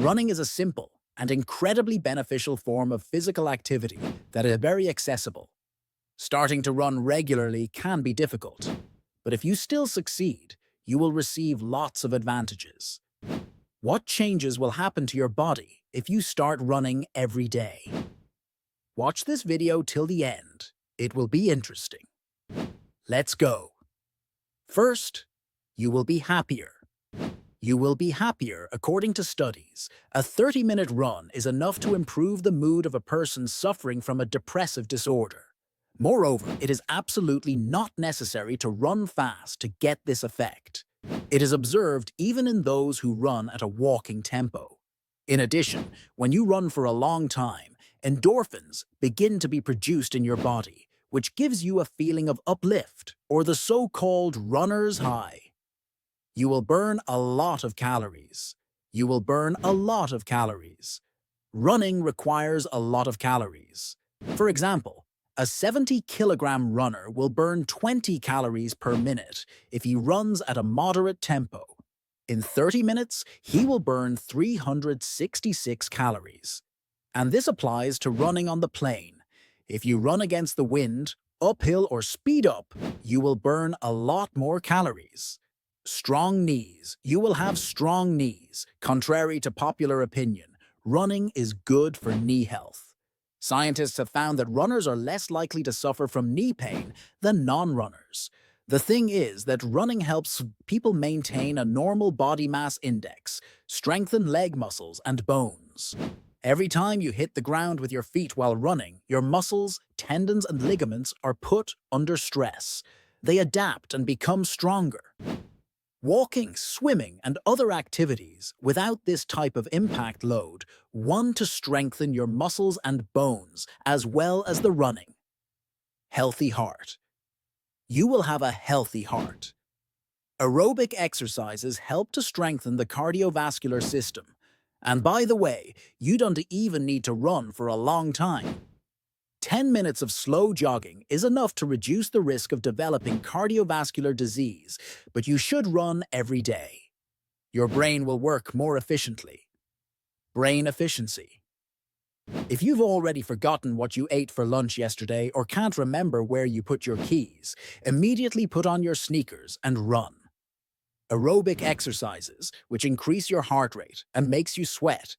Running is a simple and incredibly beneficial form of physical activity that is very accessible. Starting to run regularly can be difficult, but if you still succeed, you will receive lots of advantages. What changes will happen to your body if you start running every day? Watch this video till the end. It will be interesting. Let's go. First, you will be happier. You will be happier according to studies. A 30-minute run is enough to improve the mood of a person suffering from a depressive disorder. Moreover, it is absolutely not necessary to run fast to get this effect. It is observed even in those who run at a walking tempo. In addition, when you run for a long time, endorphins begin to be produced in your body, which gives you a feeling of uplift, or the so-called runner's high. You will burn a lot of calories. You will burn a lot of calories. Running requires a lot of calories. For example, a 70-kilogram runner will burn 20 calories per minute if he runs at a moderate tempo. In 30 minutes, he will burn 366 calories. And this applies to running on the plane. If you run against the wind, uphill or speed up, you will burn a lot more calories. Strong knees. You will have strong knees. Contrary to popular opinion, running is good for knee health. Scientists have found that runners are less likely to suffer from knee pain than non-runners. The thing is that running helps people maintain a normal body mass index, strengthen leg muscles and bones. Every time you hit the ground with your feet while running, your muscles, tendons, and ligaments are put under stress. They adapt and become stronger. Walking, swimming, and other activities without this type of impact load want to strengthen your muscles and bones as well as the running. Healthy heart. You will have a healthy heart. Aerobic exercises help to strengthen the cardiovascular system. And by the way, you don't even need to run for a long time. 10 minutes of slow jogging is enough to reduce the risk of developing cardiovascular disease, but you should run every day. Your brain will work more efficiently. Brain efficiency. If you've already forgotten what you ate for lunch yesterday or can't remember where you put your keys, immediately put on your sneakers and run. Aerobic exercises, which increase your heart rate and makes you sweat,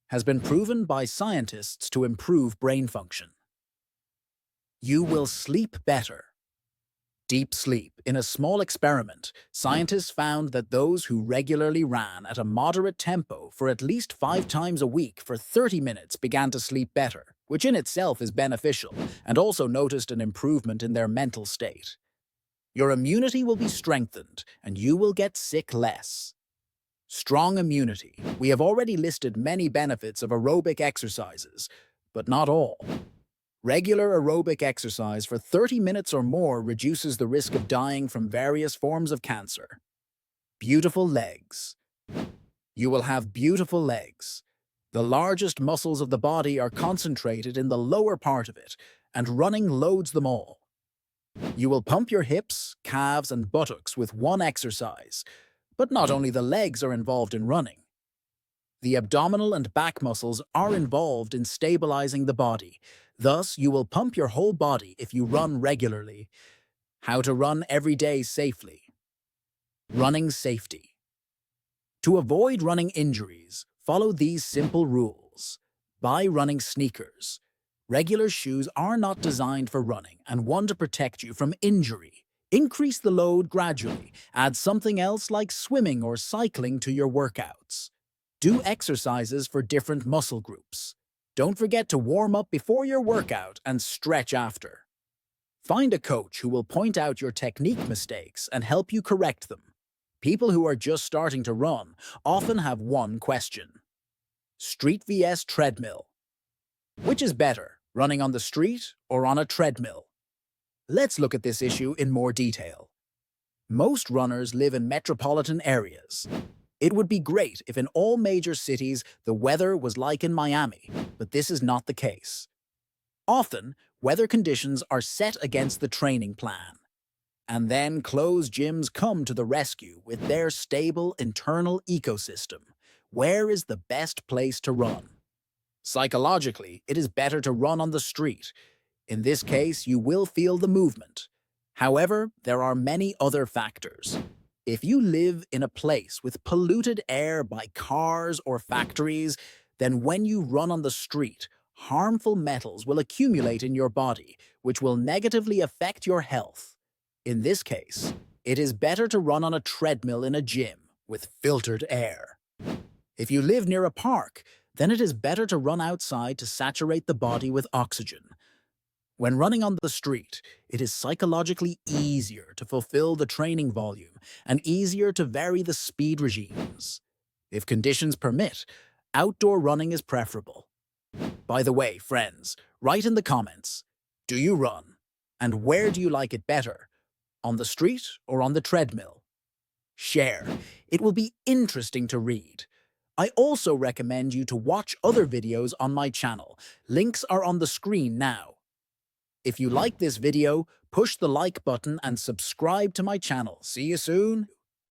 has been proven by scientists to improve brain function. You will sleep better. Deep sleep. In a small experiment, scientists found that those who regularly ran at a moderate tempo for at least 5 times a week for 30 minutes began to sleep better, which in itself is beneficial, and also noticed an improvement in their mental state. Your immunity will be strengthened, and you will get sick less. Strong immunity. We have already listed many benefits of aerobic exercises, but not all. Regular aerobic exercise for 30 minutes or more reduces the risk of dying from various forms of cancer. Beautiful legs. You will have beautiful legs. The largest muscles of the body are concentrated in the lower part of it, and running loads them all. You will pump your hips, calves, and buttocks with one exercise, but not only the legs are involved in running. The abdominal and back muscles are involved in stabilizing the body. Thus, you will pump your whole body if you run regularly. How to run every day safely. Running safety. To avoid running injuries, follow these simple rules. Buy running sneakers. Regular shoes are not designed for running and want to protect you from injury. Increase the load gradually. Add something else like swimming or cycling to your workouts. Do exercises for different muscle groups. Don't forget to warm up before your workout and stretch after. Find a coach who will point out your technique mistakes and help you correct them. People who are just starting to run often have one question. Street vs. treadmill. Which is better, running on the street or on a treadmill? Let's look at this issue in more detail. Most runners live in metropolitan areas. It would be great if in all major cities the weather was like in Miami, but this is not the case. Often, weather conditions are set against the training plan. And then closed gyms come to the rescue with their stable internal ecosystem, Where is the best place to run? Psychologically, it is better to run on the street. In this case, you will feel the movement. However, there are many other factors. If you live in a place with polluted air by cars or factories, then when you run on the street, harmful metals will accumulate in your body, which will negatively affect your health. In this case, it is better to run on a treadmill in a gym with filtered air. If you live near a park, then it is better to run outside to saturate the body with oxygen. When running on the street, it is psychologically easier to fulfill the training volume and easier to vary the speed regimes. If conditions permit, outdoor running is preferable. By the way, friends, write in the comments, do you run? And where do you like it better? On the street or on the treadmill? Share. It will be interesting to read. I also recommend you to watch other videos on my channel. Links are on the screen now. If you like this video, push the like button and subscribe to my channel. See you soon.